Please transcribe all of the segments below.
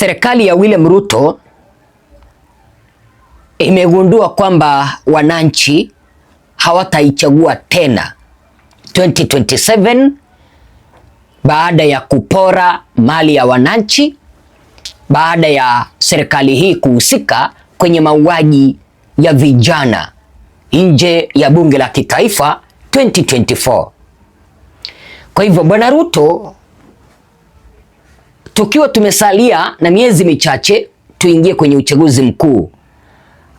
serikali ya William Ruto imegundua kwamba wananchi hawataichagua tena 2027 baada ya kupora mali ya wananchi, baada ya serikali hii kuhusika kwenye mauaji ya vijana nje ya bunge la kitaifa 2024. Kwa hivyo Bwana Ruto, tukiwa tumesalia na miezi michache tuingie kwenye uchaguzi mkuu,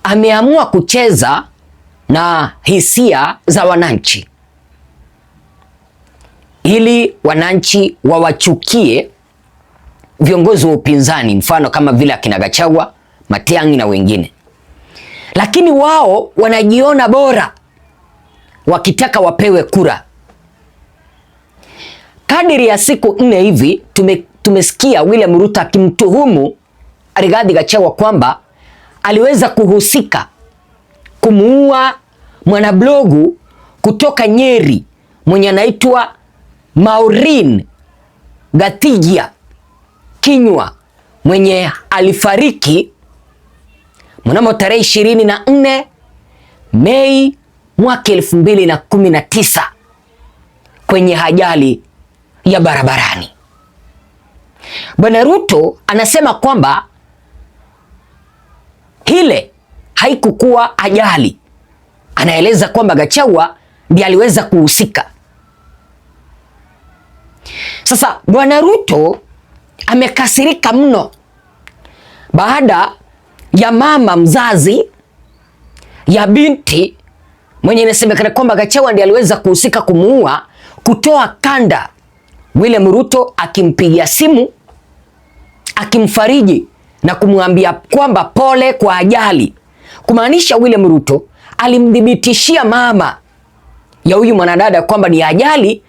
ameamua kucheza na hisia za wananchi ili wananchi wawachukie viongozi wa upinzani, mfano kama vile akina Gachagua, Matiang'i na wengine. Lakini wao wanajiona bora, wakitaka wapewe kura. Kadiri ya siku 4 hivi tumesikia William Ruto akimtuhumu Rigathi Gachagua kwamba aliweza kuhusika kumuua mwanablogu kutoka Nyeri mwenye anaitwa Maureen Gathigia Kinyua, mwenye alifariki mnamo tarehe 24 Mei mwaka 2019 kwenye ajali ya barabarani. Bwana Ruto anasema kwamba ile haikukuwa ajali. Anaeleza kwamba Gachagua ndiye aliweza kuhusika. Sasa Bwana Ruto amekasirika mno baada ya mama mzazi ya binti mwenye inasemekana kwamba Gachagua ndiye aliweza kuhusika kumuua kutoa kanda, William Ruto akimpigia simu akimfariji na kumwambia kwamba pole kwa ajali, kumaanisha William Ruto alimdhibitishia mama ya huyu mwanadada kwamba ni ajali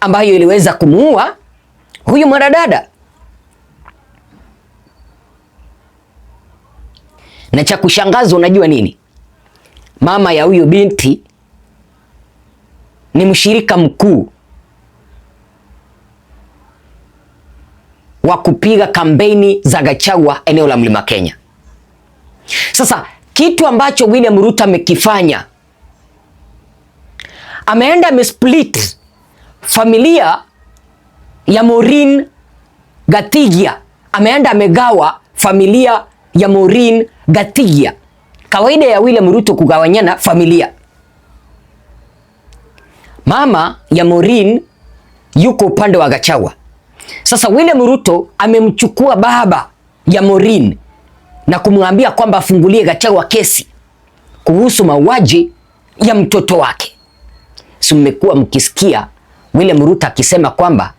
ambayo iliweza kumuua huyu mwanadada. Na cha kushangaza, unajua nini? Mama ya huyu binti ni mshirika mkuu wa kupiga kampeni za Gachagua eneo la Mlima Kenya. Sasa kitu ambacho William Ruto amekifanya, ameenda amesplit familia ya Maureen Gathigia, ameenda amegawa familia ya Maureen Gathigia. Kawaida ya William Ruto kugawanyana familia. Mama ya Maureen yuko upande wa Gachagua. Sasa William Ruto amemchukua baba ya Maureen na kumwambia kwamba afungulie Gachagua kesi kuhusu mauaji ya mtoto wake. Si mmekuwa mkisikia William Ruto akisema kwamba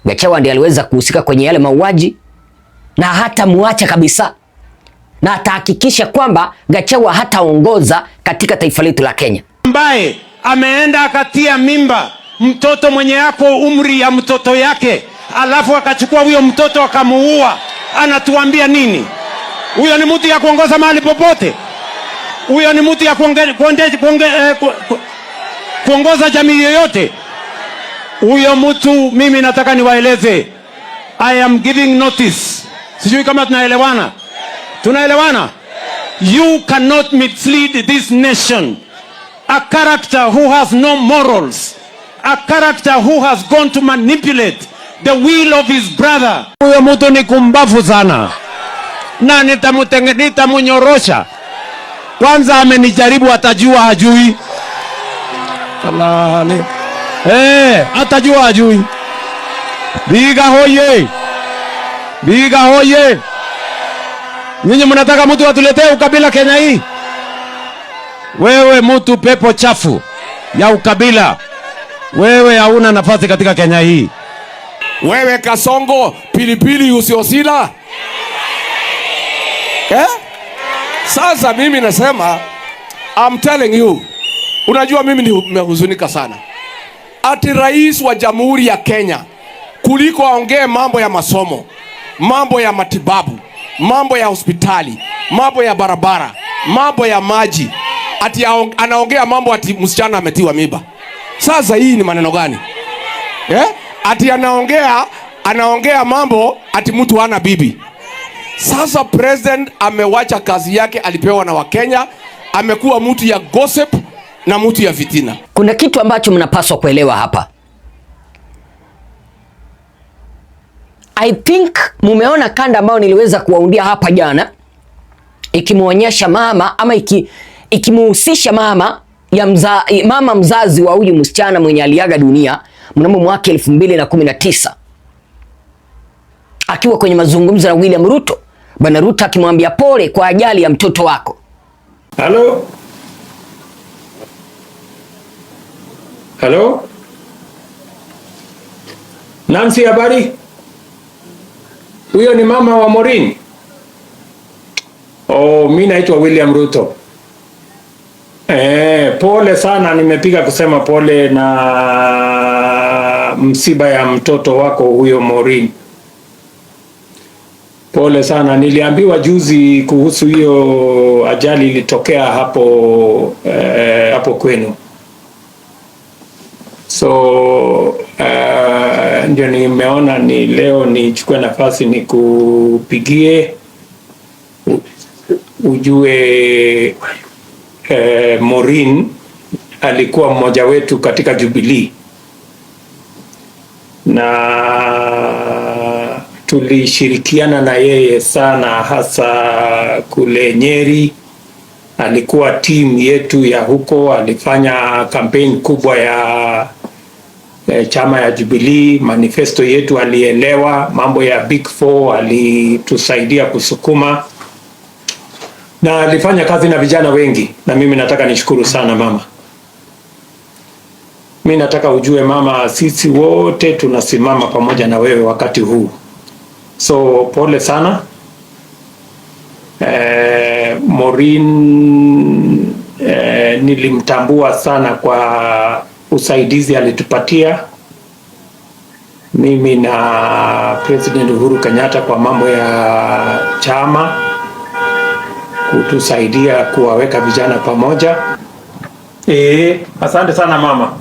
Gachagua ndiye aliweza kuhusika kwenye yale mauaji na hata muacha kabisa, na atahakikisha kwamba Gachagua hataongoza katika taifa letu la Kenya. Ambaye ameenda akatia mimba mtoto mwenye yako umri ya mtoto yake, alafu akachukua huyo mtoto akamuua, anatuambia nini? Huyo ni mtu ya kuongoza mahali popote? Huyo ni mtu ya kuongoza jamii yoyote? Huyo mtu, mimi nataka niwaeleze, I am giving notice. Sijui kama tunaelewana. Tunaelewana? You cannot mislead this nation. A character who has no morals, a character who has gone to manipulate the will of his brother. Huyo mtu ni kumbafu sana, na nitamunyorosha. Kwanza amenijaribu, atajua hajui. Alale. Atajua hajui. Biga hoye. Biga hoye. Nyinyi mnataka mtu atuletee ukabila Kenya hii? Wewe mtu pepo chafu ya ukabila, wewe hauna nafasi katika Kenya hii. Wewe Kasongo pilipili usiosila. Sasa mimi nasema, I'm telling you, unajua mimi nimehuzunika sana. Ati rais wa Jamhuri ya Kenya kuliko aongee mambo ya masomo, mambo ya matibabu, mambo ya hospitali, mambo ya barabara, mambo ya maji, ati anaongea mambo ati msichana ametiwa mimba. Sasa hii ni maneno gani? Ati anaongea mambo ati mtu hana bibi. Sasa president amewacha kazi yake alipewa na Wakenya, amekuwa mtu ya gossip na mtu ya fitina. Kuna kitu ambacho mnapaswa kuelewa hapa. I think mumeona kanda ambayo niliweza kuwaundia hapa jana, ikimuonyesha mama ama ikimuhusisha mama mzazi wa huyu msichana mwenye aliaga dunia mnamo mwaka 2019 akiwa kwenye mazungumzo na William Ruto. Bwana Ruto akimwambia pole kwa ajali ya mtoto wako. Hello? Hello? Nancy, habari? Huyo ni mama wa Maureen? Oh, mimi naitwa William Ruto. Pole sana, nimepiga kusema pole na msiba ya mtoto wako huyo Maureen. Pole sana, niliambiwa juzi kuhusu hiyo ajali ilitokea hapo kwenu. So ndio nimeona ni leo nichukue nafasi nikupigie ujue Maureen alikuwa mmoja wetu katika Jubilee na tulishirikiana na yeye sana, hasa kule Nyeri. Alikuwa timu yetu ya huko, alifanya campaign kubwa ya chama ya Jubilee. Manifesto yetu alielewa, mambo ya Big Four alitusaidia kusukuma, na alifanya kazi na vijana wengi, na mimi nataka nishukuru sana mama. Mimi nataka ujue mama, sisi wote tunasimama pamoja na wewe wakati huu. So pole sana. Maureen nilimtambua sana kwa usaidizi alitupatia mimi na President Uhuru Kenyatta kwa mambo ya chama, kutusaidia kuwaweka vijana pamoja. Asante sana mama.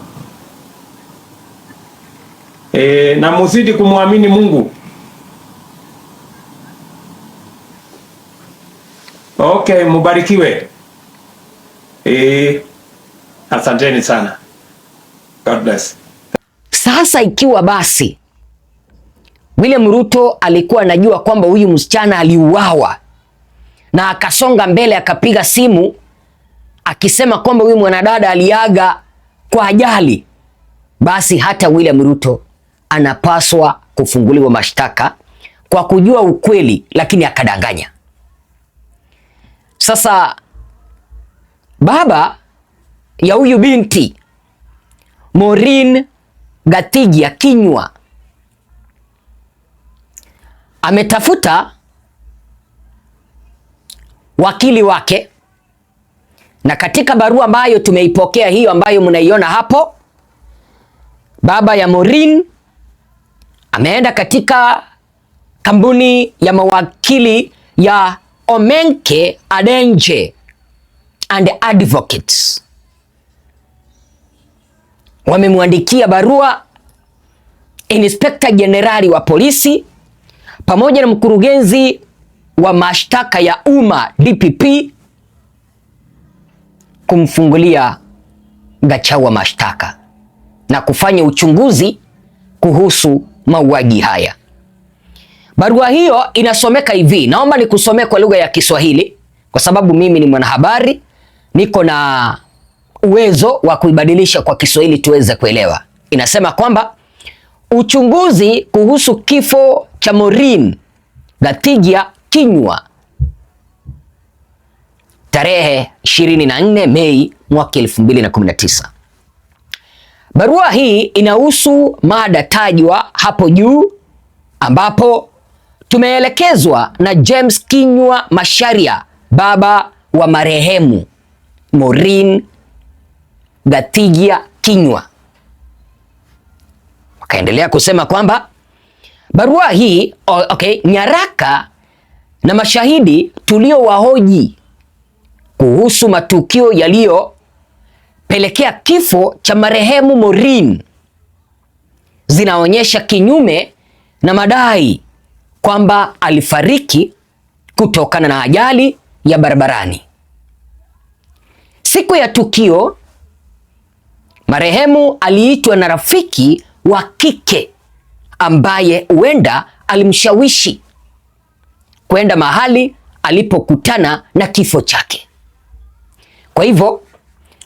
Na muzidi kumwamini Mungu. Okay, mubarikiwe. Asanteni sana. God bless. Sasa ikiwa basi William Ruto alikuwa anajua kwamba huyu msichana aliuawa na akasonga mbele akapiga simu akisema kwamba huyu mwanadada aliaga kwa ajali, basi hata William Ruto anapaswa kufunguliwa mashtaka kwa kujua ukweli, lakini akadanganya. Sasa baba ya huyu binti Maureen Gathigia Kinyua ametafuta wakili wake, na katika barua ambayo tumeipokea, hiyo ambayo mnaiona hapo, baba ya Maureen ameenda katika kampuni ya mawakili ya Omenke Adenje and Advocates. Wamemwandikia barua Inspector Generali wa polisi pamoja na mkurugenzi wa mashtaka ya umma DPP kumfungulia Gachagua mashtaka na kufanya uchunguzi kuhusu mauaji haya. Barua hiyo inasomeka hivi, naomba nikusomee kwa lugha ya Kiswahili kwa sababu mimi ni mwanahabari, niko na uwezo wa kuibadilisha kwa Kiswahili tuweze kuelewa. Inasema kwamba uchunguzi kuhusu kifo cha Maureen Gathigia Kinyua tarehe 24 Mei mwaka 2019. Barua hii inahusu mada tajwa hapo juu, ambapo tumeelekezwa na James Kinyua Macharia, baba wa marehemu Maureen Gathigia Kinyua. Wakaendelea kusema kwamba barua hii nyaraka na mashahidi tuliowahoji kuhusu matukio yaliyopelekea kifo cha marehemu Maureen zinaonyesha kinyume na madai kwamba alifariki kutokana na ajali ya barabarani. Siku ya tukio, marehemu aliitwa na rafiki wa kike ambaye huenda alimshawishi kwenda mahali alipokutana na kifo chake. Kwa hivyo,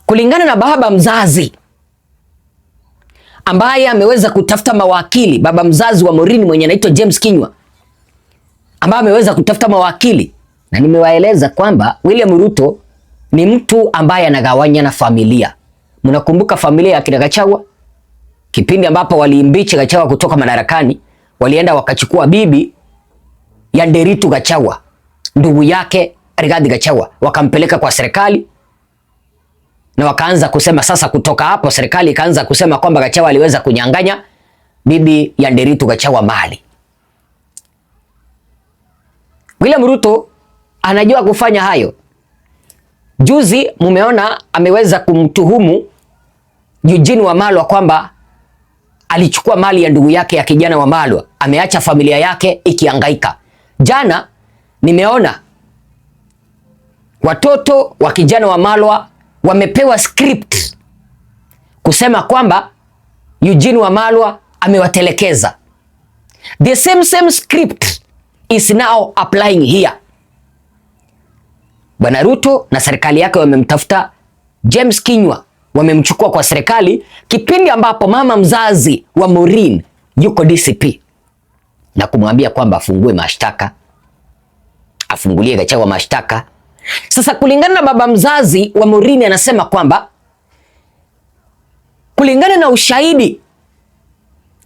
kulingana na baba mzazi ambaye ameweza kutafuta mawakili, baba mzazi wa Maureen mwenye anaitwa James Kinyua, ambaye ameweza kutafuta mawakili, na nimewaeleza kwamba William Ruto ni mtu ambaye anagawanya na familia. Mnakumbuka familia ya kina Gachagua? Kipindi ambapo waliimbicha Gachagua kutoka madarakani, walienda wakachukua bibi ya Nderitu Gachagua, ndugu yake Rigathi Gachagua, wakampeleka kwa serikali na wakaanza kusema sasa, kutoka hapo serikali ikaanza kusema kwamba Gachagua aliweza kunyang'anya bibi ya Nderitu Gachagua mali. William Ruto anajua kufanya hayo. Juzi mumeona ameweza kumtuhumu Eugene Wamalwa kwamba alichukua mali ya ndugu yake ya kijana Wamalwa, ameacha familia yake ikihangaika. Jana nimeona watoto wa kijana Wamalwa wamepewa script kusema kwamba Eugene Wamalwa amewatelekeza. The same script is now applying here. Bwana Ruto na serikali yake wamemtafuta James Kinyua, wamemchukua kwa serikali kipindi ambapo mama mzazi wa Maureen yuko DCP, na kumwambia kwamba afungue mashtaka, afungulie Gachagua mashtaka. Sasa kulingana na baba mzazi wa Maureen anasema kwamba kulingana na ushahidi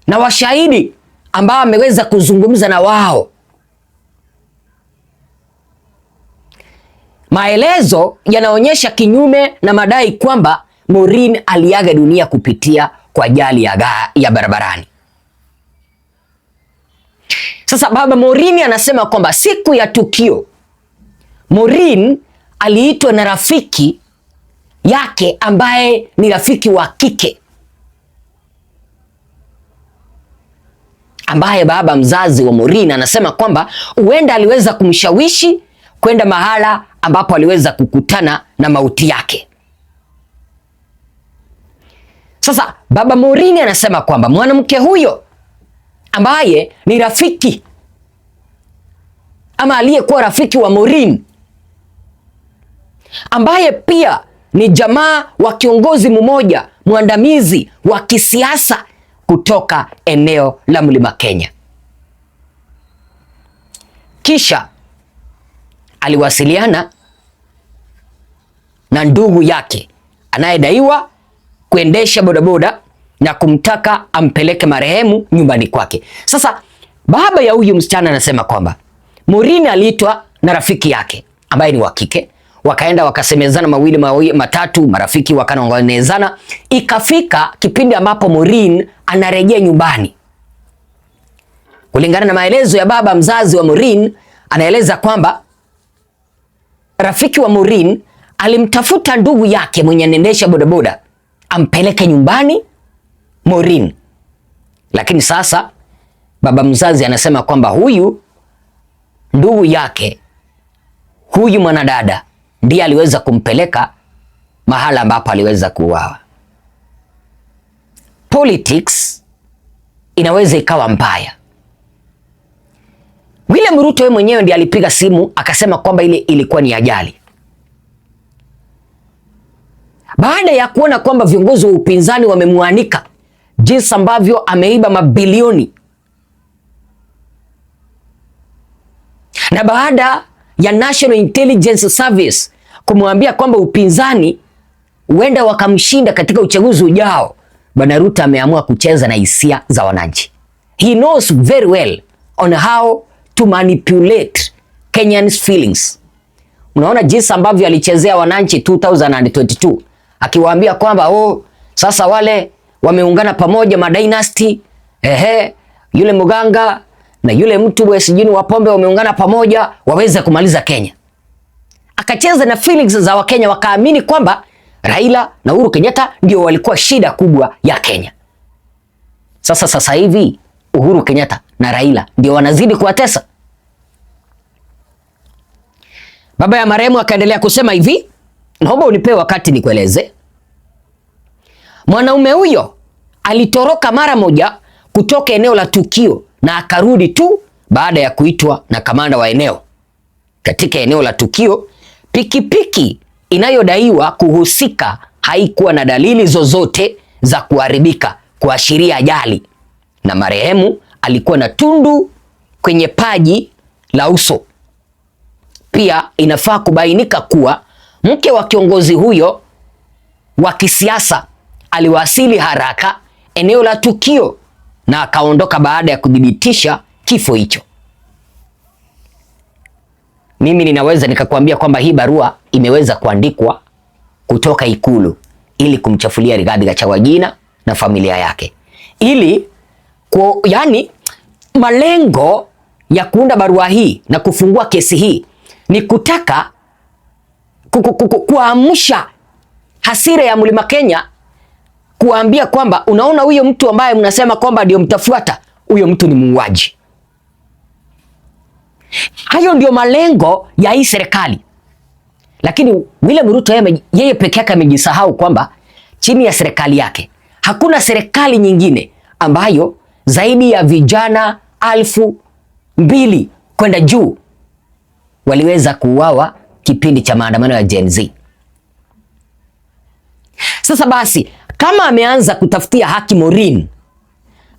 na washahidi ambao ameweza kuzungumza na wao, maelezo yanaonyesha kinyume na madai kwamba Maureen aliaga dunia kupitia kwa ajali ya barabarani. Sasa baba Maureen anasema kwamba siku ya tukio Maureen aliitwa na rafiki yake ambaye ni rafiki wa kike, ambaye baba mzazi wa Maureen anasema kwamba huenda aliweza kumshawishi kwenda mahala ambapo aliweza kukutana na mauti yake. Sasa baba Maureen anasema kwamba mwanamke huyo ambaye ni rafiki ama aliyekuwa rafiki wa Maureen, ambaye pia ni jamaa wa kiongozi mmoja mwandamizi wa kisiasa kutoka eneo la Mlima Kenya, kisha aliwasiliana na ndugu yake anayedaiwa kuendesha bodaboda na kumtaka ampeleke marehemu nyumbani kwake. Sasa baba ya huyu msichana anasema kwamba Maureen aliitwa na rafiki yake ambaye ni wa kike, wakaenda wakasemezana mawili matatu, marafiki wakanong'onezana, ikafika kipindi ambapo Maureen anarejea nyumbani. Kulingana na maelezo ya baba mzazi wa Maureen, anaeleza kwamba rafiki wa Maureen alimtafuta ndugu yake mwenye anaendesha bodaboda ampeleke nyumbani Maureen, lakini sasa baba mzazi anasema kwamba huyu ndugu yake, huyu mwanadada ndiye aliweza kumpeleka mahala ambapo aliweza kuuawa. Politics inaweza ikawa mbaya. William Ruto yeye mwenyewe ndiye alipiga simu akasema kwamba ile ilikuwa ni ajali, baada ya kuona kwamba viongozi wa upinzani wamemwanika jinsi ambavyo ameiba mabilioni, na baada ya National Intelligence Service kumwambia kwamba upinzani huenda wakamshinda katika uchaguzi ujao, Bwana Ruto ameamua kucheza na hisia za wananchi. He knows very well on how to manipulate Kenyans feelings. Unaona jinsi ambavyo alichezea wananchi 2022 akiwaambia kwamba sasa wale wameungana pamoja madynasty, yule Muganga na yule mtu wa sijini wa pombe wameungana pamoja waweze kumaliza Kenya. Akacheza na feelings za Wakenya, wakaamini kwamba Raila na Uhuru Kenyatta ndio walikuwa shida kubwa ya Kenya. Sasa hivi Uhuru Kenyatta na Raila ndio wanazidi kuwatesa. Baba ya marehemu akaendelea kusema hivi, naomba unipe wakati nikueleze. Mwanaume huyo alitoroka mara moja kutoka eneo la tukio na akarudi tu baada ya kuitwa na kamanda wa eneo. Katika eneo la tukio, pikipiki inayodaiwa kuhusika haikuwa na dalili zozote za kuharibika kuashiria ajali, na marehemu alikuwa na tundu kwenye paji la uso. Pia inafaa kubainika kuwa mke wa kiongozi huyo wa kisiasa aliwasili haraka eneo la tukio na akaondoka baada ya kudhibitisha kifo hicho. Mimi ninaweza nikakwambia kwamba hii barua imeweza kuandikwa kutoka Ikulu ili kumchafulia Rigathi Gachagua jina na familia yake. Yani malengo ya kuunda barua hii na kufungua kesi hii ni kutaka kuamsha hasira ya Mlima Kenya, kuambia kwamba unaona huyo mtu ambaye mnasema kwamba ndio mtafuata, huyo mtu ni muuaji. Hayo ndio malengo ya hii serikali. Lakini William Ruto yeye peke yake amejisahau kwamba chini ya serikali yake hakuna serikali nyingine ambayo zaidi ya vijana 2,000 kwenda juu waliweza kuuawa kipindi cha maandamano ya Gen Z. Sasa basi, kama ameanza kutafutia haki Maureen,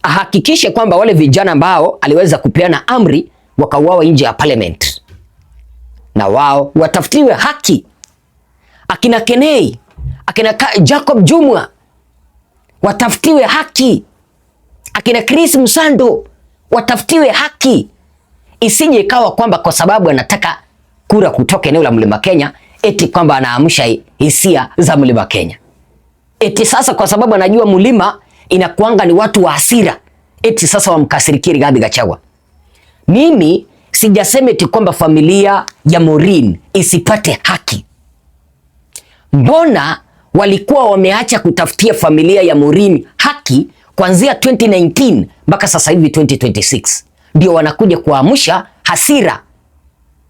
ahakikishe kwamba wale vijana ambao aliweza kupeana amri wakauawa nje ya parliament, na wao watafutiwe haki. Akina Kenei, akina Jacob Jumwa watafutiwe haki. Akina Chris Msando watafutiwe haki. Isije ikawa kwamba kwa sababu anataka kura kutoka eneo la Mlima Kenya eti kwamba anaamsha hisia za Mlima Kenya. Eti sasa kwa sababu anajua Mlima inakuanga ni watu wa hasira, eti sasa wamkasirikie Rigathi Gachagua. Mimi sijasema eti kwamba familia ya Maureen isipate haki. Mbona walikuwa wameacha kutafutia familia ya Maureen haki kuanzia 2019 mpaka sasa hivi 2026? Ndio wanakuja kuamsha hasira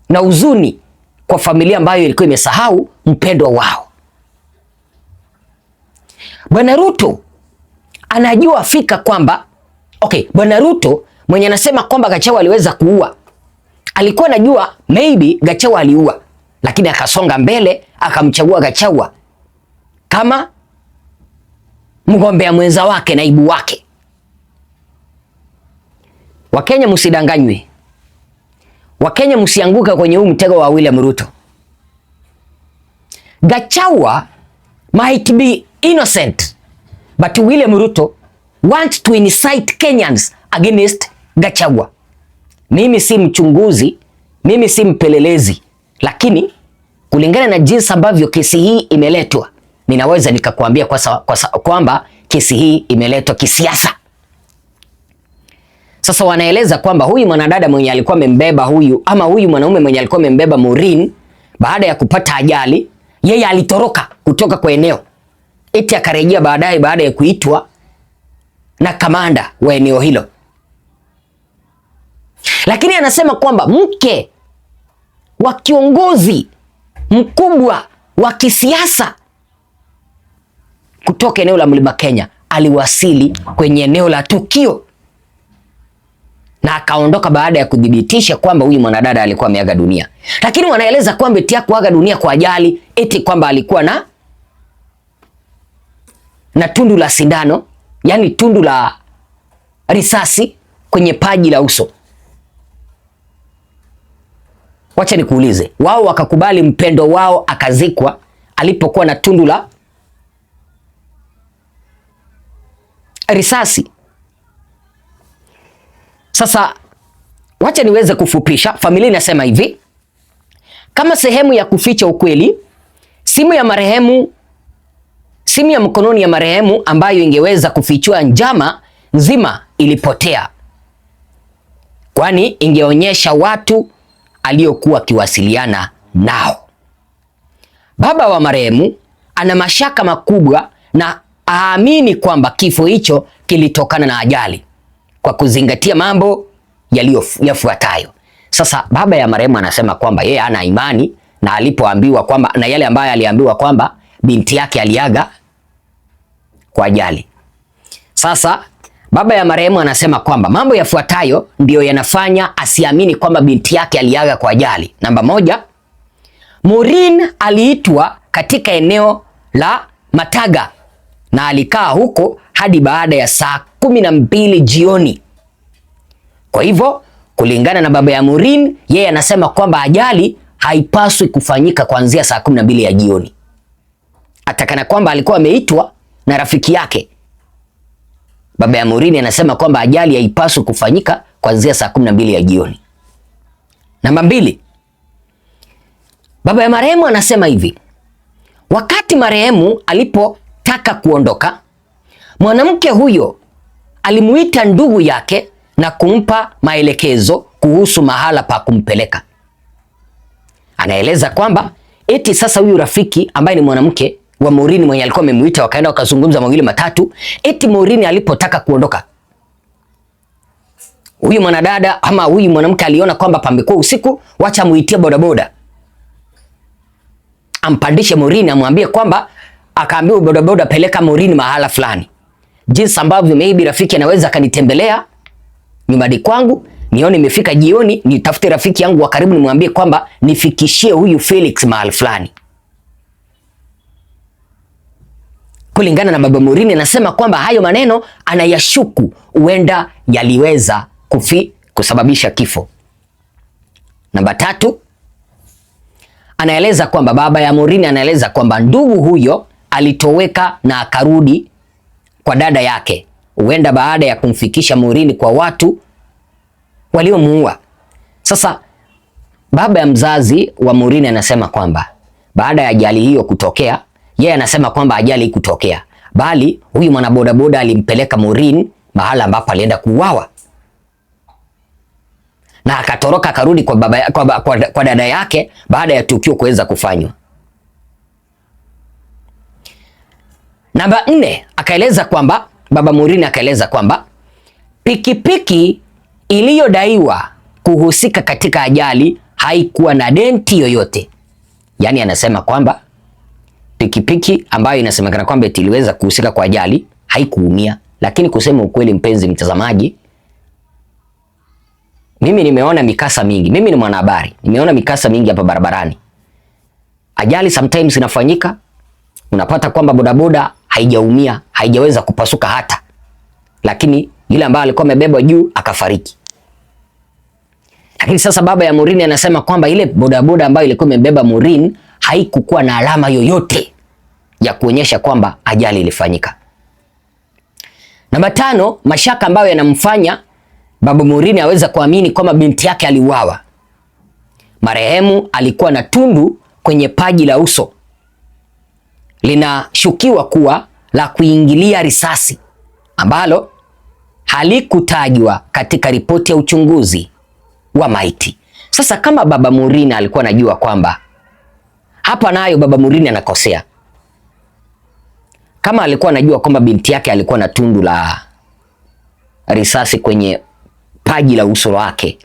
na huzuni kwa familia ambayo ilikuwa imesahau mpendwa wao. Bwana Ruto anajua fika kwamba Bwana Ruto mwenye anasema kwamba Gachagua aliweza kuua, alikuwa anajua maybe Gachagua aliua, lakini akasonga mbele akamchagua Gachagua kama mgombea mwenza wake, naibu wake. Wakenya msidanganywe. Wakenya msianguka kwenye huu mtego wa William Ruto. Gachagua might be innocent, but William Ruto want to incite Kenyans against Gachagua. Mimi si mchunguzi, mimi si mpelelezi, lakini kulingana na jinsi ambavyo kesi hii imeletwa, ninaweza nikakwambia kwamba kesi hii imeletwa kisiasa. Sasa wanaeleza kwamba huyu mwanadada mwenye alikuwa amembeba huyu mwanaume mwenye alikuwa amembeba Maureen baada ya kupata ajali, yeye alitoroka kutoka kwa eneo, eti akarejea baadaye baada ya kuitwa na kamanda wa eneo hilo. Lakini anasema kwamba mke wa kiongozi mkubwa wa kisiasa kutoka eneo la Mlima Kenya aliwasili kwenye eneo la tukio na akaondoka baada ya kudhibitisha kwamba huyu mwanadada alikuwa ameaga dunia. Lakini wanaeleza kwamba eti hakuaga dunia kwa ajali, eti kwamba alikuwa na tundu la sindano, yani tundu la risasi kwenye paji la uso. Wacha nikuulize, wao wakakubali mpendo wao akazikwa alipokuwa na tundu la risasi. Sasa wacha niweze kufupisha. Familia inasema hivi: kama sehemu ya kuficha ukweli, simu ya mkononi ya marehemu ambayo ingeweza kufichua njama nzima ilipotea, kwani ingeonyesha watu aliokuwa akiwasiliana nao. Baba wa marehemu ana mashaka makubwa na aamini kwamba kifo hicho kilitokana na ajali kwa kuzingatia mambo yafuatayo. Sasa baba ya marehemu anasema kwamba yeye hana imani na alipoambiwa kwamba, na yale ambayo aliambiwa kwamba binti yake aliaga kwa ajali. Sasa baba ya marehemu anasema kwamba mambo yafuatayo ndiyo yanafanya asiamini kwamba binti yake aliaga kwa ajali. Namba moja, Maureen aliitwa katika eneo la Mataga na alikaa huko hadi baada ya saa 12 jioni. Kwa hivyo kulingana na baba ya Maureen, yeye anasema kwamba ajali haipaswi kufanyika kuanzia saa 12 ya jioni. Atakana kwamba alikuwa ameitwa na rafiki yake. Baba ya Maureen anasema kwamba ajali haipaswi kufanyika kuanzia saa 12 ya jioni. Namba 2, baba ya marehemu anasema hivi: wakati marehemu alipotaka kuondoka, mwanamke huyo alimuita ndugu yake na kumpa maelekezo kuhusu mahala pa kumpeleka. Anaeleza kwamba eti sasa huyu rafiki ambaye ni mwanamke wa Maureen mwenye alikuwa amemuita, wakaenda wakazungumza mawili matatu, eti Maureen alipotaka kuondoka, huyu mwanadada ama huyu mwanamke aliona kwamba pamekuwa usiku, wacha muitie bodaboda ampandishe Maureen, amwambie kwamba, akaambiwa bodaboda peleka Maureen mahala fulani. Jinsi ambavyo maybe rafiki anaweza kanitembelea nyumbani kwangu, nione imefika jioni, nitafute rafiki yangu wa karibu nimwambie kwamba nifikishie huyu Felix mahali fulani. Kulingana na baba Maureen anasema kwamba hayo maneno anayashuku huenda yaliweza kusababisha kifo. Namba 3, anaeleza kwamba baba ya Maureen anaeleza kwamba ndugu huyo alitoweka na akarudi kwa dada yake, huenda baada ya kumfikisha Maureen kwa watu waliomuua. Sasa baba ya mzazi wa Maureen anasema kwamba baada ya ajali hiyo kutokea, yeye anasema kwamba ajali haikutokea, bali huyu mwanabodaboda alimpeleka Maureen mahala ambapo alienda kuuawa, na akatoroka akarudi kwa dada yake baada ya tukio kuweza kufanywa. Namba 4, akaeleza kwamba baba Maureen akaeleza kwamba pikipiki iliyodaiwa kuhusika katika ajali haikuwa na denti yoyote. Yaani anasema kwamba pikipiki ambayo inasemekana kwamba iliweza kuhusika kwa ajali haikuumia, lakini kusema ukweli, mpenzi mtazamaji, mimi nimeona mikasa mingi. Mimi ni mwanahabari, nimeona mikasa mingi hapa barabarani. Ajali sometimes inafanyika, unapata kwamba bodaboda haijaumia, haijaweza kupasuka hata, lakini yule ambaye alikuwa amebebwa juu akafariki. Lakini sasa baba ya Maureen anasema kwamba ile bodaboda ambayo ilikuwa imebeba Maureen haikukuwa na alama yoyote ya kuonyesha kwamba ajali ilifanyika. Namba 5, mashaka ambayo yanamfanya baba Maureen aweza kuamini kwamba binti yake aliuawa. Marehemu alikuwa na tundu kwenye paji la uso, linashukiwa kuwa la kuingilia risasi, ambalo halikutajwa katika ripoti ya uchunguzi wa maiti. Sasa kama baba Maureen alikuwa anajua kwamba hapa nayo baba Maureen anakosea, kama alikuwa anajua kwamba binti yake alikuwa na tundu la risasi kwenye paji la uso wake,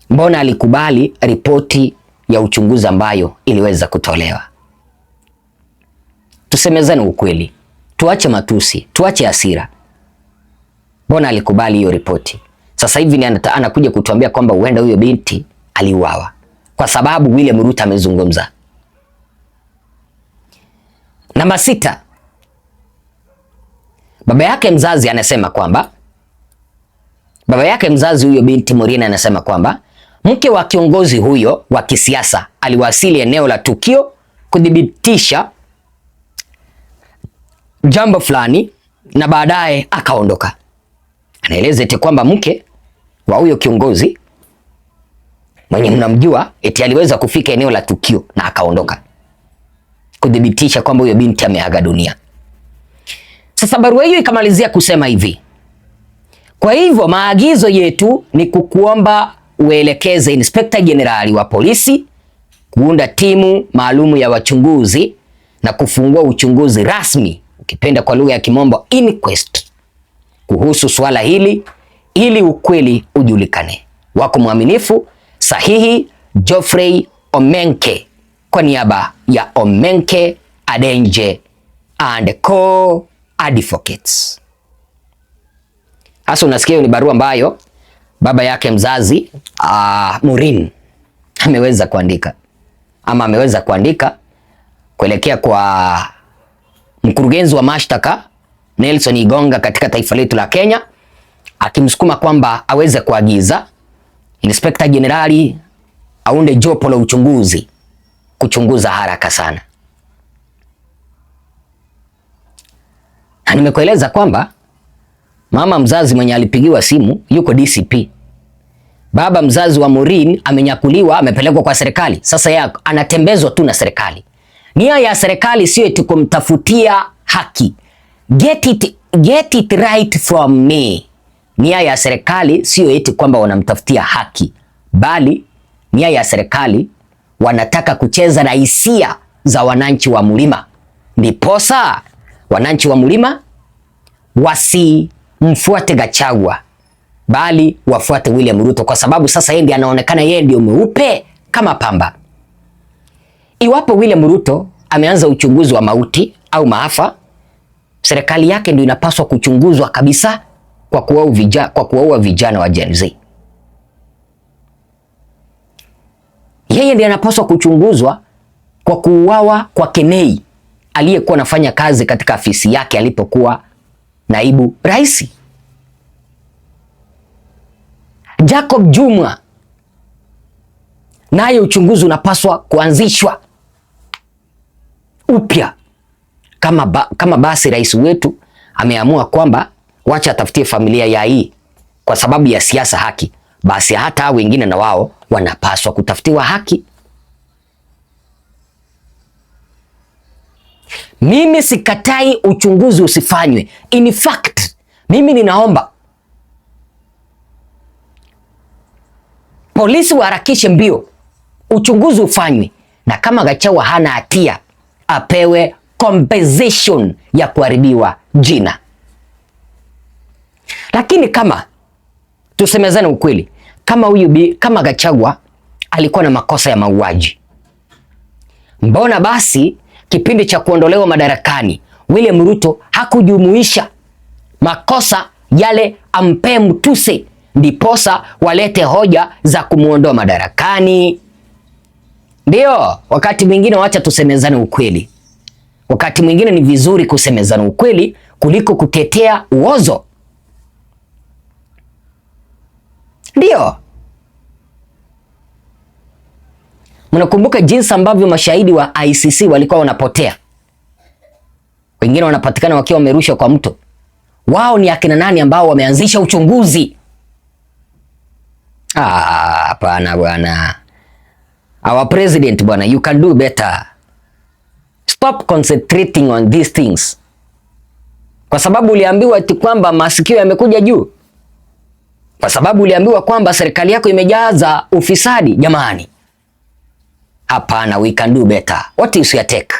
mbona alikubali ripoti ya uchunguzi ambayo iliweza kutolewa? Tusemezane ukweli, tuache matusi, tuache hasira. Mbona alikubali hiyo ripoti? Sasa hivi ni anakuja kutuambia kwamba huenda huyo binti aliuawa kwa sababu William Ruto amezungumza. Namba 6, baba yake mzazi anasema kwamba baba yake mzazi huyo binti Maureen anasema kwamba mke wa kiongozi huyo wa kisiasa aliwasili eneo la tukio kudhibitisha jambo fulani na baadaye akaondoka. Anaeleza eti kwamba mke wa huyo kiongozi mwenye mnamjua eti aliweza kufika eneo la tukio na akaondoka kudhibitisha kwamba huyo binti ameaga dunia. Sasa barua hiyo ikamalizia kusema hivi: kwa hivyo maagizo yetu ni kukuomba uelekeze Inspector General wa polisi kuunda timu maalumu ya wachunguzi na kufungua uchunguzi rasmi, ukipenda kwa lugha ya kimombo inquest, kuhusu swala hili ili ukweli ujulikane. Wako mwaminifu, sahihi, Geoffrey Omenke kwa niaba ya Omenke Adenje and co-advocates. Hasa unasikia ni barua ambayo baba yake mzazi Maureen ameweza kuandika kuelekea kwa mkurugenzi wa mashtaka Nelson Igonga katika taifa letu la Kenya, akimsukuma kwamba aweze kuagiza Inspector Generali aunde jopo la uchunguzi kuchunguza haraka sana. Na nimekueleza kwamba mama mzazi mwenye alipigiwa simu yuko DCP. Baba mzazi wa Maureen amenyakuliwa, amepelekwa kwa serikali. Sasa yeye anatembezwa tu na serikali. Nia ya serikali sio eti kumtafutia haki. Get it right from me. Nia ya serikali sio eti kwamba wanamtafutia haki, bali nia ya serikali wanataka kucheza na hisia za wananchi wa Mlima. Ndiposa wananchi wa Mlima wasimfuate Gachagua, bali wafuate William Ruto, kwa sababu sasa yeye ndiye anaonekana yeye ndio mweupe kama pamba. Iwapo William Ruto ameanza uchunguzi wa mauti au maafa, serikali yake ndio inapaswa kuchunguzwa kabisa kwa kuwaua vijana wa Gen Z. Yeye ndiye anapaswa kuchunguzwa kwa kuuawa kwa Kenei aliyekuwa anafanya kazi katika afisi yake alipokuwa naibu rais. Jacob Juma naye uchunguzi unapaswa kuanzishwa upya. Kama basi rais wetu ameamua kwamba wacha atafutie familia ya hii kwa sababu ya siasa haki, basi hata wengine na wao wanapaswa kutafutiwa haki. Mimi sikatai uchunguzi usifanywe. In fact, mimi ninaomba polisi waharakishe mbio uchunguzi ufanywe, na kama Gachagua hana hatia apewe compensation ya kuharibiwa jina. Lakini kama tusemezane ukweli, kama Gachagua alikuwa na makosa ya mauaji, mbona basi kipindi cha kuondolewa madarakani William Ruto hakujumuisha makosa yale ampe mtuse, ndiposa walete hoja za kumuondoa madarakani? Ndio, wakati mwingine wacha tusemezane ukweli. Wakati mwingine ni vizuri kusemezana ukweli kuliko kutetea uozo. Ndio. Mnakumbuka jinsi ambavyo mashahidi wa ICC walikuwa wanapotea? Wengine wanapatikana wakiwa wamerushwa kwa mto. Wao ni akina nani ambao wameanzisha uchunguzi? Hapana bwana. Our president bwana, you can do better. Stop concentrating on these things. Kwa sababu uliambiwa eti kwamba masikio yamekuja juu. Kwa sababu uliambiwa kwamba serikali yako imejaza ufisadi. Jamani, hapana, we can do better. What is your take?